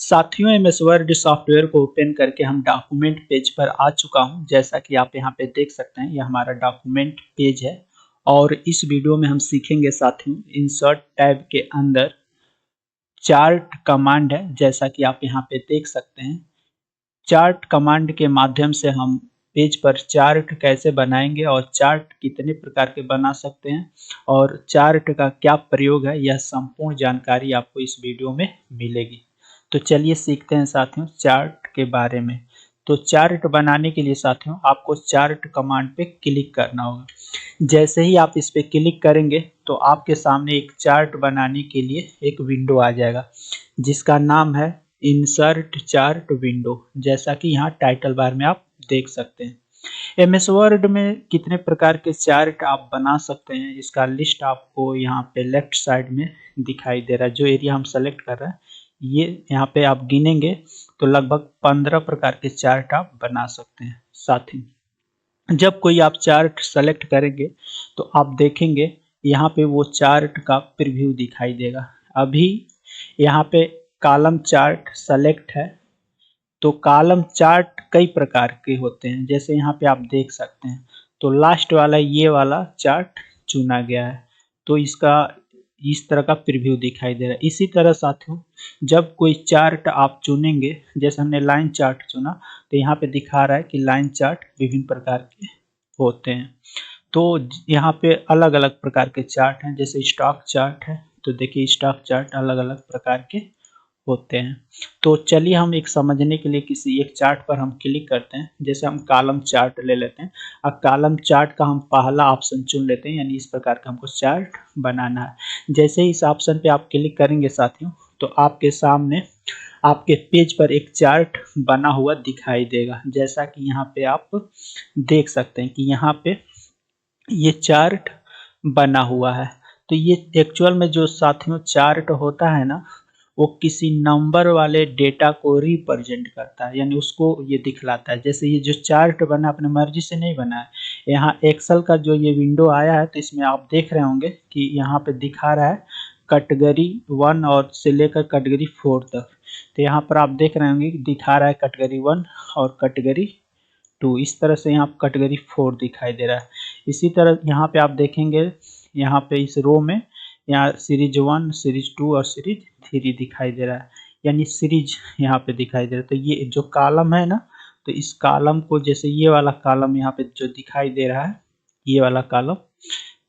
साथियों, MS word software को open करके हम डॉक्यूमेंट पेज पर आ चुका हूं। जैसा कि आप यहां पे देख सकते हैं, यह हमारा डॉक्यूमेंट पेज है और इस वीडियो में हम सीखेंगे साथियों, इंसर्ट टैब के अंदर चार्ट कमांड है। जैसा कि आप यहां पे देख सकते हैं, चार्ट कमांड के माध्यम से हम पेज पर चार्ट कैसे बनाएंगे और चार्ट कितने प्रकार के बना सकते हैं और चार्ट का क्या प्रयोग है, यह संपूर्ण जानकारी आपको इस वीडियो में मिलेगी। तो चलिए सीखते हैं साथियों चार्ट के बारे में। तो चार्ट बनाने के लिए साथियों आपको चार्ट कमांड पे क्लिक करना होगा। जैसे ही आप इस पे क्लिक करेंगे तो आपके सामने एक चार्ट बनाने के लिए एक विंडो आ जाएगा जिसका नाम है इंसर्ट चार्ट विंडो। जैसा कि यहाँ टाइटल बार में आप देख सकते हैं, एमएस वर्ड में कितने प्रकार के चार्ट आप बना सकते हैं इसका लिस्ट आपको यहाँ पे लेफ्ट साइड में दिखाई दे रहा है। जो एरिया हम सेलेक्ट कर रहे हैं ये यहाँ पे आप गिनेंगे तो लगभग 15 प्रकार के चार्ट आप बना सकते हैं। साथ ही जब कोई आप चार्ट सेलेक्ट करेंगे तो आप देखेंगे यहाँ पे वो चार्ट का प्रीव्यू दिखाई देगा। अभी यहाँ पे कॉलम चार्ट सेलेक्ट है, तो कॉलम चार्ट कई प्रकार के होते हैं। जैसे यहाँ पे आप देख सकते हैं, तो लास्ट वाला ये वाला चार्ट चुना गया है, तो इसका इस तरह का प्रीव्यू दिखाई दे रहा है। इसी तरह साथियों जब कोई चार्ट आप चुनेंगे, जैसे हमने लाइन चार्ट चुना तो यहाँ पे दिखा रहा है कि लाइन चार्ट विभिन्न प्रकार के होते हैं। तो यहाँ पे अलग अलग प्रकार के चार्ट हैं। जैसे स्टॉक चार्ट है, तो देखिए स्टॉक चार्ट अलग अलग प्रकार के होते हैं। तो चलिए हम एक समझने के लिए किसी एक चार्ट पर हम क्लिक करते हैं। जैसे हम कॉलम चार्ट ले लेते हैं। अब कॉलम चार्ट का हम पहला ऑप्शन चुन लेते हैं, यानी इस प्रकार का हमको चार्ट बनाना है। जैसे ही इस ऑप्शन पे आप क्लिक करेंगे साथियों तो आपके सामने आपके पेज पर एक चार्ट बना हुआ दिखाई देगा। जैसा कि यहाँ पे आप देख सकते हैं कि यहाँ पे ये चार्ट बना हुआ है। तो ये एक्चुअल में जो साथियों चार्ट होता है ना, वो किसी नंबर वाले डेटा को रिप्रेजेंट करता है, यानी उसको ये दिखलाता है। जैसे ये जो चार्ट बना अपने मर्जी से नहीं बना है। यहाँ एक्सेल का जो ये विंडो आया है तो इसमें आप देख रहे होंगे कि यहाँ पे दिखा रहा है कैटेगरी 1 और से लेकर कैटेगरी 4 तक। तो यहाँ पर आप देख रहे होंगे कि दिखा रहा है कैटेगरी 1 और कैटेगरी 2। इस तरह से यहाँ कैटेगरी 4 दिखाई दे रहा है। इसी तरह यहाँ पे आप देखेंगे, यहाँ पे इस रो में यहाँ सीरीज 1, सीरीज 2 और सीरीज 3 दिखाई दे रहा है, यानी सीरीज यहाँ पे दिखाई दे रहा है। तो ये जो कॉलम है ना, तो इस कॉलम को जैसे ये वाला कॉलम यहाँ पे जो दिखाई दे रहा है, ये वाला कॉलम,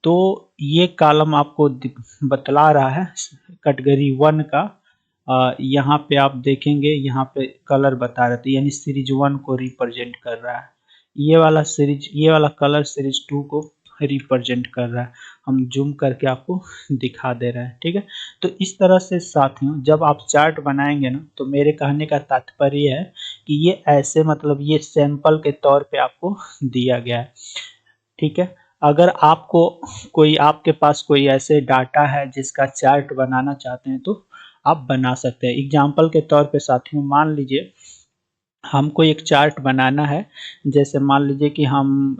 तो ये कॉलम आपको बतला रहा है कैटेगरी 1 का। यहाँ पे आप देखेंगे यहाँ पे कलर बता रहे थे, यानी सीरीज 1 को रिप्रेजेंट कर रहा है। ये वाला कलर सीरीज 2 को रिप्रेजेंट कर रहा है। हम जूम करके आपको दिखा दे रहे हैं, ठीक है। तो इस तरह से साथियों जब आप चार्ट बनाएंगे ना, तो मेरे कहने का तात्पर्य है कि ये ऐसे मतलब ये सैंपल के तौर पे आपको दिया गया है, ठीक है। अगर आपको आपके पास कोई ऐसे डाटा है जिसका चार्ट बनाना चाहते हैं तो आप बना सकते हैं। एग्जाम्पल के तौर पे साथियों मान लीजिए हमको एक चार्ट बनाना है। जैसे मान लीजिए कि हम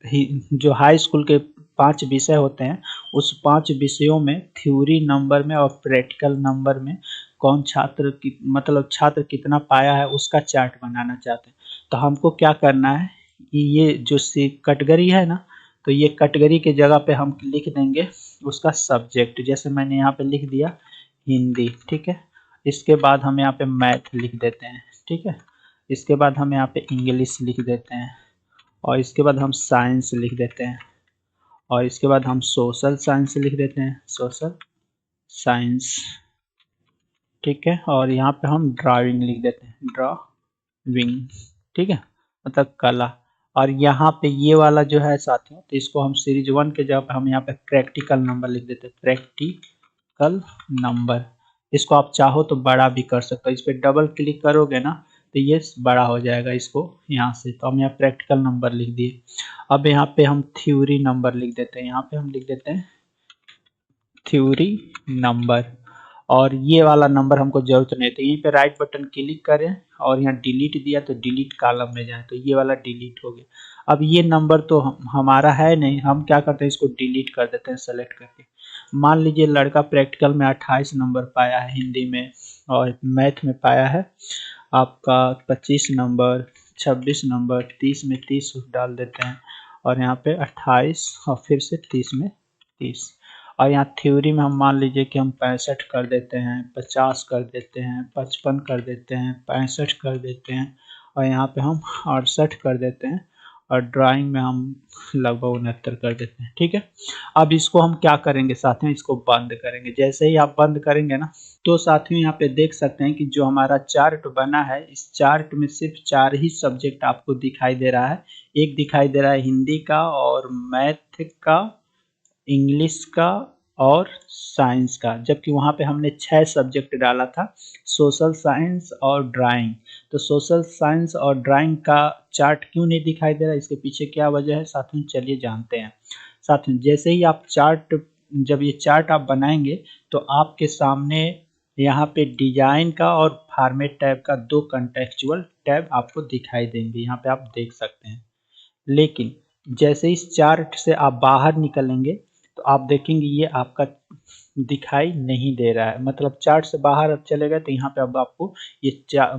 जो हाई स्कूल के 5 विषय होते हैं, उस 5 विषयों में थ्योरी नंबर में और प्रैक्टिकल नंबर में कौन छात्र कितना पाया है उसका चार्ट बनाना चाहते हैं। तो हमको क्या करना है, ये जो कैटेगरी है ना, तो ये कैटेगरी के जगह पे हम लिख देंगे उसका सब्जेक्ट। जैसे मैंने यहाँ पे लिख दिया हिंदी, ठीक है। इसके बाद हम यहाँ पे मैथ लिख देते हैं, ठीक है। इसके बाद हम यहाँ पे इंग्लिश लिख देते हैं और इसके बाद हम साइंस लिख देते हैं और इसके बाद हम सोशल साइंस लिख देते हैं, सोशल साइंस, ठीक है। और यहाँ पे हम ड्राइंग लिख देते हैं, ड्राइंग, ठीक है, मतलब कला। और यहाँ पे ये वाला जो है साथियों, तो इसको हम सीरीज 1 के जगह पे हम यहाँ पे प्रैक्टिकल नंबर लिख देते हैं, प्रैक्टिकल नंबर। इसको आप चाहो तो बड़ा भी कर सकते हो। इस पर डबल क्लिक करोगे ना तो ये बड़ा हो जाएगा इसको यहाँ से। तो हम यहाँ प्रैक्टिकल नंबर लिख दिए। अब यहाँ पे हम थ्योरी नंबर लिख देते हैं, यहाँ पे हम लिख देते हैं थ्योरी नंबर। और ये वाला नंबर हमको जरूरत नहीं है, तो यहीं पे राइट बटन क्लिक करें और यहाँ डिलीट दिया तो डिलीट कॉलम में जाए, तो ये वाला डिलीट हो गया। अब ये नंबर तो हमारा है नहीं, हम क्या करते हैं इसको डिलीट कर देते हैं सेलेक्ट करके। मान लीजिए लड़का प्रैक्टिकल में 28 नंबर पाया है हिंदी में और मैथ में पाया है आपका 25 नंबर, 26 नंबर, 30 में 30 डाल देते हैं और यहाँ पे 28 और फिर से 30 में 30। और यहाँ थ्योरी में हम मान लीजिए कि हम 65 कर देते हैं, 50 कर देते हैं, 55 कर देते हैं, 65 कर देते हैं और यहाँ पे हम 68 कर देते हैं और ड्राइंग में हम लगभग 69 कर देते हैं। ठीक है, अब इसको हम क्या करेंगे साथियों, इसको बंद करेंगे। जैसे ही आप बंद करेंगे ना, तो साथियों यहाँ पे देख सकते हैं कि जो हमारा चार्ट बना है, इस चार्ट में सिर्फ 4 ही सब्जेक्ट आपको दिखाई दे रहा है। एक दिखाई दे रहा है हिंदी का और मैथ का, इंग्लिश का और साइंस का, जबकि वहाँ पे हमने 6 सब्जेक्ट डाला था, सोशल साइंस और ड्राइंग। तो सोशल साइंस और ड्राइंग का चार्ट क्यों नहीं दिखाई दे रहा है, इसके पीछे क्या वजह है साथियों, चलिए जानते हैं। साथियों जैसे ही आप जब ये चार्ट आप बनाएंगे तो आपके सामने यहाँ पे डिजाइन का और फॉर्मेट टैब का 2 कॉन्टेक्चुअल टैब आपको दिखाई देंगे, यहाँ पे आप देख सकते हैं। लेकिन जैसे इस चार्ट से आप बाहर निकलेंगे तो आप देखेंगे ये आपका दिखाई नहीं दे रहा है, मतलब चार्ट से बाहर अब चले गए तो यहाँ पे अब आपको ये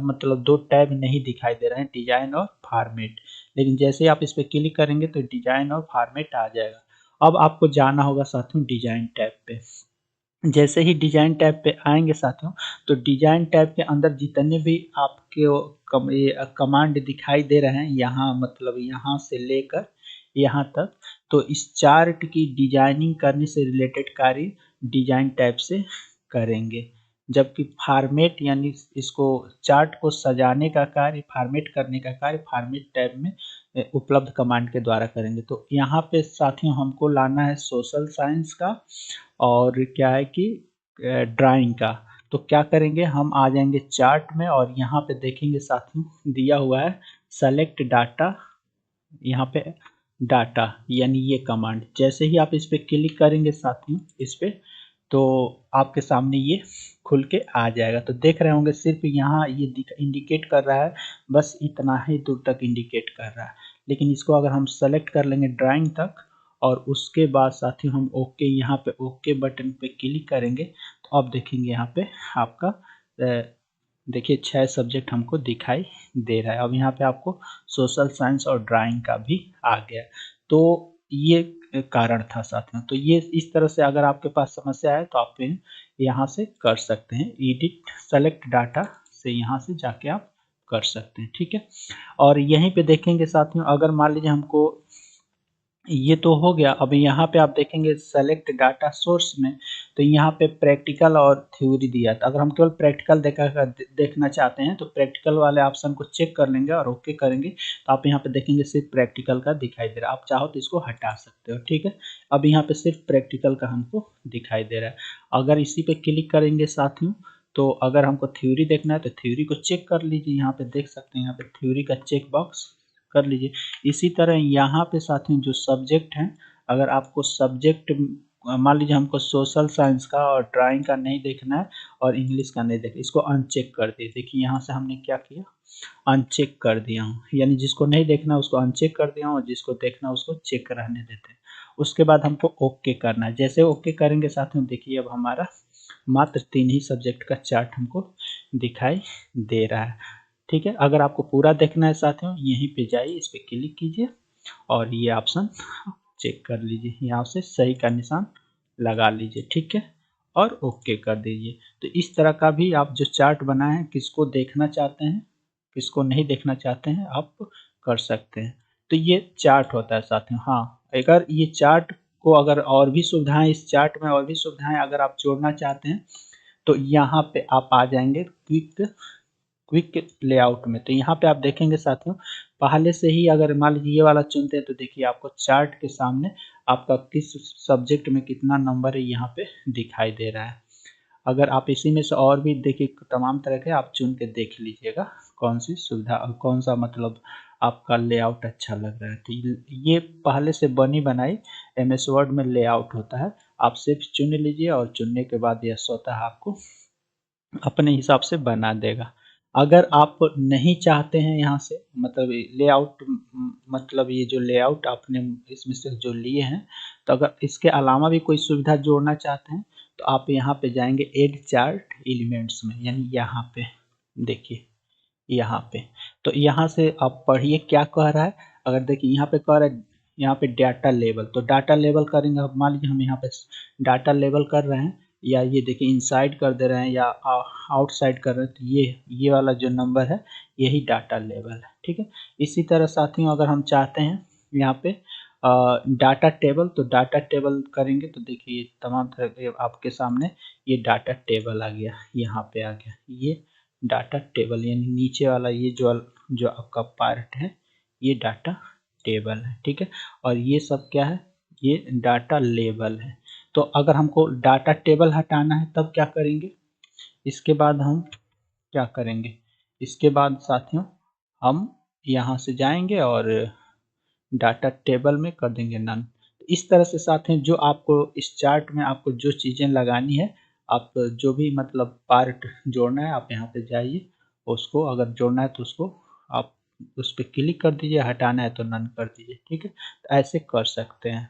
मतलब 2 टैब नहीं दिखाई दे रहे हैं, डिजाइन और फॉर्मेट। लेकिन जैसे ही आप इस पे क्लिक करेंगे तो डिजाइन और फॉर्मेट आ जाएगा। अब आपको जाना होगा साथियों डिजाइन टैब पे। जैसे ही डिजाइन टैब पे आएंगे साथियों, तो डिजाइन टैब के अंदर जितने भी आपके कमांड दिखाई दे रहे हैं, यहाँ मतलब यहाँ से लेकर यहाँ तक, तो इस चार्ट की डिजाइनिंग करने से रिलेटेड कार्य डिजाइन टैब से करेंगे, जबकि फॉर्मेट यानी इसको चार्ट को सजाने का कार्य, फॉर्मेट करने का कार्य फॉर्मेट टैब में उपलब्ध कमांड के द्वारा करेंगे। तो यहाँ पे साथियों हमको लाना है सोशल साइंस का और क्या है कि ड्राइंग का। तो क्या करेंगे, हम आ जाएंगे चार्ट में और यहाँ पे देखेंगे साथियों दिया हुआ है सेलेक्ट डाटा, यहाँ पे डाटा यानी ये कमांड। जैसे ही आप इस पे क्लिक करेंगे साथियों इस पे, तो आपके सामने ये खुल के आ जाएगा। तो देख रहे होंगे सिर्फ यहाँ ये इंडिकेट कर रहा है, बस इतना ही दूर तक इंडिकेट कर रहा है। लेकिन इसको अगर हम सेलेक्ट कर लेंगे ड्राइंग तक और उसके बाद साथियों हम ओके, यहाँ पे ओके बटन पे क्लिक करेंगे, तो अब देखेंगे यहाँ पे आपका देखिए 6 सब्जेक्ट हमको दिखाई दे रहा है। अब यहाँ पे आपको सोशल साइंस और ड्राइंग का भी आ गया। तो ये कारण था साथियों। तो ये इस तरह से अगर आपके पास समस्या है तो आप यहाँ से कर सकते हैं, एडिट सेलेक्ट डाटा से यहाँ से जाके आप कर सकते हैं। ठीक है, और यहीं पे देखेंगे साथियों, अगर मान लीजिए हमको ये तो हो गया, अब यहाँ पे आप देखेंगे सेलेक्ट डाटा सोर्स में, तो यहाँ पे प्रैक्टिकल और थ्योरी दिया था। अगर हम केवल प्रैक्टिकल देखना चाहते हैं तो प्रैक्टिकल वाले ऑप्शन को चेक कर लेंगे और ओके करेंगे, तो आप यहाँ पे देखेंगे सिर्फ प्रैक्टिकल का दिखाई दे रहा है। आप चाहो तो इसको हटा सकते हो। ठीक है, अब यहाँ पे सिर्फ प्रैक्टिकल का हमको दिखाई दे रहा है। अगर इसी पे क्लिक करेंगे साथियों, तो अगर हमको थ्योरी देखना है तो थ्योरी को चेक कर लीजिए, यहाँ पे देख सकते हैं, यहाँ पे थ्योरी का चेक बॉक्स कर लीजिए। इसी तरह यहाँ पे साथियों जो सब्जेक्ट हैं, अगर आपको सब्जेक्ट मान लीजिए हमको सोशल साइंस का और ड्राइंग का नहीं देखना है और इंग्लिश का नहीं देखना, इसको अनचेक कर दिए। देखिए यहाँ से हमने क्या किया, अनचेक कर दिया हूँ, यानी जिसको नहीं देखना उसको अनचेक कर दिया हूँ और जिसको देखना उसको चेक रहने देते हैं। उसके बाद हमको ओके करना है। जैसे ओके करेंगे साथियों, देखिए अब हमारा मात्र 3 ही सब्जेक्ट का चार्ट हमको दिखाई दे रहा है। ठीक है, अगर आपको पूरा देखना है साथियों, यहीं पे जाइए, इस पे क्लिक कीजिए और ये ऑप्शन चेक कर लीजिए, यहाँ से सही का निशान लगा लीजिए। ठीक है, और ओके कर दीजिए। तो इस तरह का भी आप जो चार्ट बनाए हैं, किसको देखना चाहते हैं किसको नहीं देखना चाहते हैं आप कर सकते हैं। तो ये चार्ट होता है साथियों। हाँ, अगर ये चार्ट को अगर और भी सुविधाएं, इस चार्ट में और भी सुविधाएं अगर आप जोड़ना चाहते हैं तो यहाँ पे आप आ जाएंगे क्विक लेआउट में। तो यहाँ पे आप देखेंगे साथियों, पहले से ही अगर मान लीजिए ये वाला चुनते हैं तो देखिए आपको चार्ट के सामने आपका किस सब्जेक्ट में कितना नंबर है यहाँ पे दिखाई दे रहा है। अगर आप इसी में से और भी देखिए तमाम तरह के आप चुन के देख लीजिएगा कौन सी सुविधा और कौन सा मतलब आपका लेआउट अच्छा लग रहा है। तो ये पहले से बनी बनाई MS वर्ड में लेआउट होता है, आप सिर्फ चुन लीजिए और चुनने के बाद यह स्वतः आपको अपने हिसाब से बना देगा। अगर आप नहीं चाहते हैं यहाँ से मतलब लेआउट, मतलब ये जो लेआउट आपने इसमें से जो लिए हैं, तो अगर इसके अलावा भी कोई सुविधा जोड़ना चाहते हैं तो आप यहाँ पे जाएंगे ऐड चार्ट एलिमेंट्स में, यानी यहाँ पे देखिए यहाँ पे। तो यहाँ से आप पढ़िए क्या कह रहा है। अगर देखिए यहाँ पे कह रहा है यहाँ पे डाटा लेवल, तो डाटा लेवल करेंगे। अब मान लीजिए हम यहाँ पे डाटा लेवल कर रहे हैं, या ये देखिए इनसाइड कर दे रहे हैं या आउटसाइड कर रहे हैं, तो ये वाला जो नंबर है यही डाटा लेवल है, ठीक है। इसी तरह साथियों अगर हम चाहते हैं यहाँ पे डाटा टेबल, तो डाटा टेबल करेंगे तो देखिए तमाम तरह के आपके सामने ये डाटा टेबल आ गया, यहाँ पे आ गया ये डाटा टेबल, यानी नीचे वाला ये जो आपका पार्ट है ये डाटा टेबल है, ठीक है। और ये सब क्या है, ये डाटा लेबल है। तो अगर हमको डाटा टेबल हटाना है तब क्या करेंगे, इसके बाद हम क्या करेंगे, इसके बाद साथियों हम यहाँ से जाएंगे और डाटा टेबल में कर देंगे नन। इस तरह से साथियों जो आपको इस चार्ट में आपको जो चीज़ें लगानी है, आप जो भी मतलब पार्ट जोड़ना है आप यहाँ पे जाइए, उसको अगर जोड़ना है तो उसको आप उस पर क्लिक कर दीजिए, हटाना है तो नन कर दीजिए, ठीक है। तो ऐसे कर सकते हैं।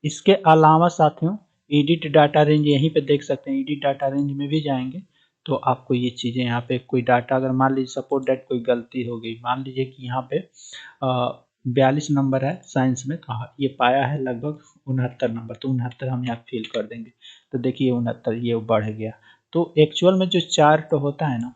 इसके अलावा साथियों एडिट डाटा रेंज यहीं पे देख सकते हैं, एडिट डाटा रेंज में भी जाएंगे तो आपको ये चीज़ें यहाँ पे कोई डाटा अगर मान लीजिए सपोज दैट कोई गलती हो गई, मान लीजिए कि यहाँ पे 42 नंबर है साइंस में, तो ये पाया है लगभग 69 नंबर, तो 69 हम यहाँ फिल कर देंगे। तो देखिए 69 ये बढ़ गया। तो एक्चुअल में जो चार्ट होता है ना,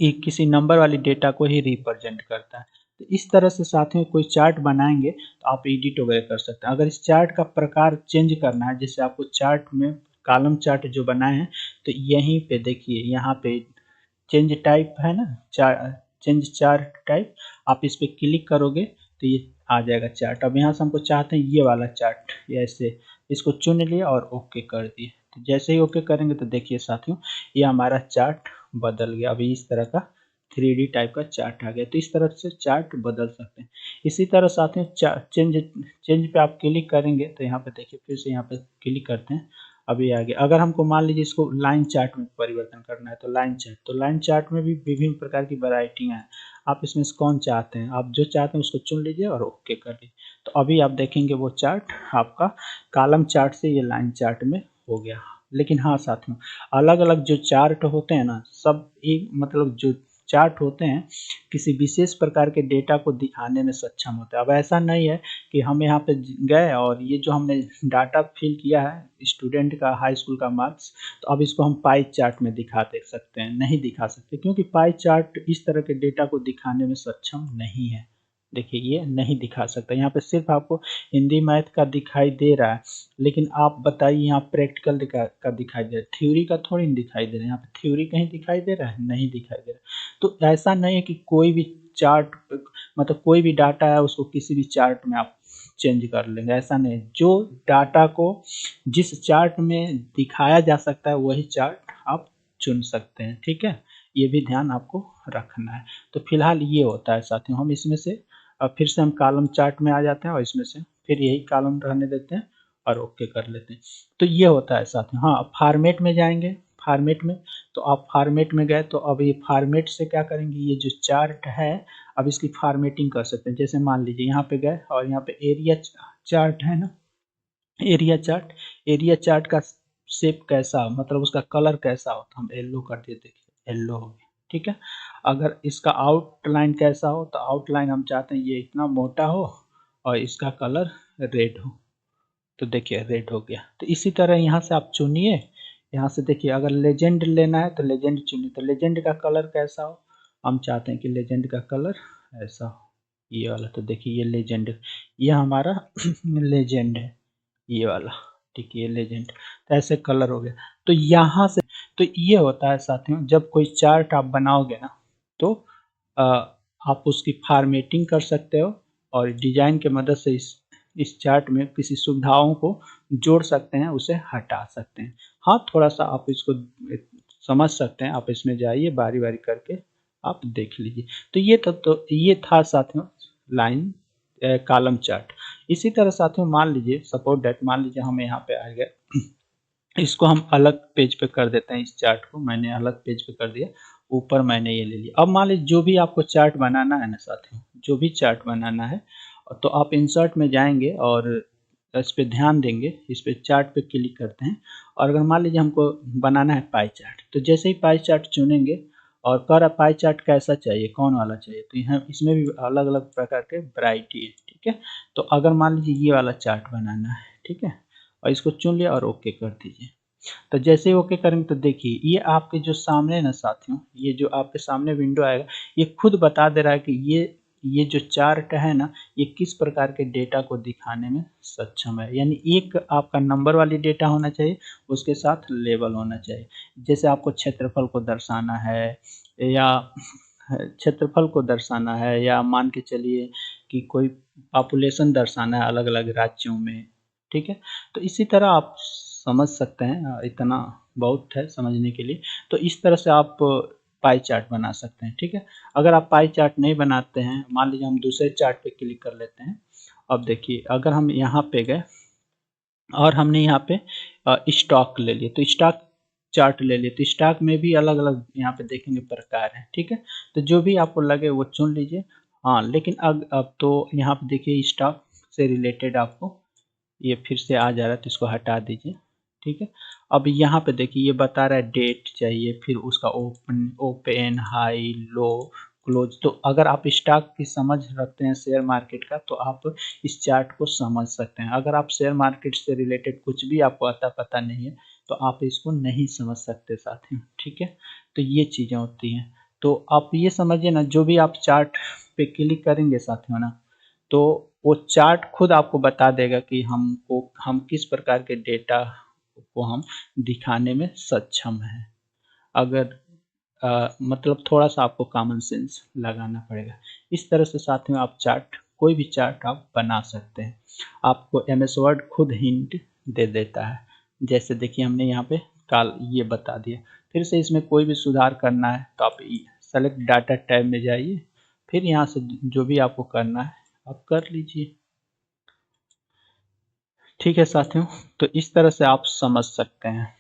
ये किसी नंबर वाली डेटा को ही रिप्रेजेंट करता है। तो इस तरह से साथियों कोई चार्ट बनाएंगे तो आप एडिट वगैरह कर सकते हैं। अगर इस चार्ट का प्रकार चेंज करना है, जैसे आपको चार्ट में कॉलम चार्ट जो बनाए हैं, तो यहीं पे देखिए यहाँ पे चेंज टाइप है ना, चेंज चार्ट टाइप, आप इस पर क्लिक करोगे तो ये आ जाएगा चार्ट। अब यहाँ से हमको चाहते हैं ये वाला चार्ट, ऐसे इसको चुन लिया और ओके कर दिए। तो जैसे ही ओके करेंगे तो देखिए साथियों ये हमारा चार्ट बदल गया। अभी इस तरह का 3D टाइप का चार्ट आ गया। तो इस तरह से चार्ट बदल सकते हैं। इसी तरह साथियों चेंज पे आप क्लिक करेंगे तो यहाँ पे देखिए फिर से यहाँ पे क्लिक करते हैं, अभी आगे अगर हमको मान लीजिए इसको लाइन चार्ट में परिवर्तन करना है तो लाइन चार्ट में भी विभिन्न प्रकार की वैरायटियाँ हैं। आप इसमें से कौन चाहते हैं, आप जो चाहते हैं उसको चुन लीजिए और ओके कर लीजिए। तो अभी आप देखेंगे वो चार्ट आपका कॉलम चार्ट से ये लाइन चार्ट में हो गया। लेकिन हाँ साथियों अलग अलग जो चार्ट होते हैं ना, सब एक मतलब जो चार्ट होते हैं किसी विशेष प्रकार के डेटा को दिखाने में सक्षम होते हैं। अब ऐसा नहीं है कि हम यहाँ पे गए और ये जो हमने डाटा फिल किया है स्टूडेंट का हाई स्कूल का मार्क्स, तो अब इसको हम पाई चार्ट में दिखा दे सकते हैं, नहीं दिखा सकते, क्योंकि पाई चार्ट इस तरह के डेटा को दिखाने में सक्षम नहीं है। देखिए ये नहीं दिखा सकता, यहाँ पे सिर्फ आपको हिंदी मैथ का दिखाई दे रहा है, लेकिन आप बताइए यहाँ प्रैक्टिकल का दिखाई दे रहा है, थ्योरी का थोड़ी नहीं दिखाई दे रहा है। यहाँ पे थ्योरी कहीं दिखाई दे रहा है, नहीं दिखाई दे रहा है। तो ऐसा नहीं है कि कोई भी चार्ट मतलब कोई भी डाटा है उसको किसी भी चार्ट में आप चेंज कर लेंगे, ऐसा नहीं। जो डाटा को जिस चार्ट में दिखाया जा सकता है वही चार्ट आप चुन सकते हैं, ठीक है। ये भी ध्यान आपको रखना है। तो फिलहाल ये होता है साथियों, हम इसमें से अब फिर से हम कॉलम चार्ट में आ जाते हैं और इसमें से फिर यही कॉलम रहने देते हैं और ओके कर लेते हैं। तो ये होता है साथियों। हाँ फॉर्मेट में जाएंगे, फॉर्मेट में तो आप फॉर्मेट में गए तो अब ये फॉर्मेट से क्या करेंगे, ये जो चार्ट है अब इसकी फॉर्मेटिंग कर सकते हैं। जैसे मान लीजिए यहाँ पे गए और यहाँ पे एरिया चार्ट है ना, एरिया चार्ट का शेप कैसा मतलब उसका कलर कैसा हो, तो हम येलो कर दिए, देखिए येलो हो गया, ठीक है। अगर इसका आउटलाइन कैसा हो तो आउटलाइन हम चाहते हैं ये इतना मोटा हो और इसका कलर रेड हो, तो देखिए रेड हो गया। तो इसी तरह यहाँ से आप चुनिए, यहाँ से देखिए अगर लेजेंड लेना है तो लेजेंड चुनिए, तो लेजेंड का कलर कैसा हो, हम चाहते हैं कि लेजेंड का कलर ऐसा हो, ये वाला। तो देखिए ये लेजेंड, ये हमारा लेजेंड है ये वाला, ठीक है ये लेजेंड। तो ऐसे कलर हो गया। तो यहाँ से तो ये होता है साथियों, जब कोई चार्ट आप बनाओगे ना तो आप उसकी फॉर्मेटिंग कर सकते हो और डिजाइन के मदद से इस चार्ट में किसी सुविधाओं को जोड़ सकते हैं, उसे हटा सकते हैं। हाँ थोड़ा सा आप इसको समझ सकते हैं, आप इसमें जाइए बारी बारी करके आप देख लीजिए। तो ये था साथियों लाइन कॉलम चार्ट। इसी तरह साथियों मान लीजिए सपोज दैट मान लीजिए हम यहाँ पे आ गए, इसको हम अलग पेज पे कर देते हैं। इस चार्ट को मैंने अलग पेज पे कर दिया, ऊपर मैंने ये ले लिया। अब मान लीजिए जो भी आपको चार्ट बनाना है ना साथियों, जो भी चार्ट बनाना है तो आप इंसर्ट में जाएंगे और इस पे ध्यान देंगे, इस पे चार्ट पे क्लिक करते हैं और अगर मान लीजिए हमको बनाना है पाई चार्ट, तो जैसे ही पाई चार्ट चुनेंगे और कह रहा पाई चार्ट कैसा चाहिए, कौन वाला चाहिए, तो यहाँ इसमें भी अलग अलग प्रकार के वैरायटी है, ठीक है। तो अगर मान लीजिए ये वाला चार्ट बनाना है, ठीक है, और इसको चुन लिया और ओके कर दीजिए। तो जैसे ही ओके करेंगे तो देखिए ये आपके जो सामने ना साथियों, ये जो आपके सामने विंडो आएगा, ये खुद बता दे रहा है कि ये जो चार्ट है ना, ये किस प्रकार के डेटा को दिखाने में सक्षम है। यानी एक आपका नंबर वाली डेटा होना चाहिए, उसके साथ लेबल होना चाहिए। जैसे आपको क्षेत्रफल को दर्शाना है या मान के चलिए कि कोई पॉपुलेशन दर्शाना है अलग अलग राज्यों में, ठीक है। तो इसी तरह आप समझ सकते हैं, इतना बहुत है समझने के लिए। तो इस तरह से आप पाई चार्ट बना सकते हैं, ठीक है। अगर आप पाई चार्ट नहीं बनाते हैं, मान लीजिए हम दूसरे चार्ट पे क्लिक कर लेते हैं। अब देखिए अगर हम यहाँ पे गए और हमने यहाँ पे स्टॉक ले लिए, तो स्टॉक चार्ट ले लिए, तो स्टॉक में भी अलग अलग यहाँ पे देखेंगे प्रकार है, ठीक है। तो जो भी आपको लगे वो चुन लीजिए। हाँ, लेकिन अब तो यहाँ पे देखिए स्टॉक से रिलेटेड आपको ये फिर से आ जा रहा है, तो इसको हटा दीजिए, ठीक है। अब यहाँ पे देखिए ये बता रहा है डेट चाहिए, फिर उसका ओपन हाई लो क्लोज। तो अगर आप स्टॉक की समझ रखते हैं शेयर मार्केट का, तो आप इस चार्ट को समझ सकते हैं। अगर आप शेयर मार्केट से रिलेटेड कुछ भी आपको अता पता नहीं है, तो आप इसको नहीं समझ सकते साथियों, ठीक है। तो ये चीज़ें होती हैं। तो आप ये समझिए ना, जो भी आप चार्ट पे क्लिक करेंगे साथियों ना, तो वो चार्ट खुद आपको बता देगा कि हम किस प्रकार के डेटा को हम दिखाने में सक्षम हैं। अगर मतलब थोड़ा सा आपको कॉमन सेंस लगाना पड़ेगा। इस तरह से साथियों आप चार्ट, कोई भी चार्ट आप बना सकते हैं। आपको एमएस वर्ड खुद हिंट दे देता है। जैसे देखिए हमने यहाँ पे काल ये बता दिया। फिर से इसमें कोई भी सुधार करना है तो आप सेलेक्ट डाटा टैब में जाइए, फिर यहाँ से जो भी आपको करना है आप कर लीजिए, ठीक है साथियों। तो इस तरह से आप समझ सकते हैं।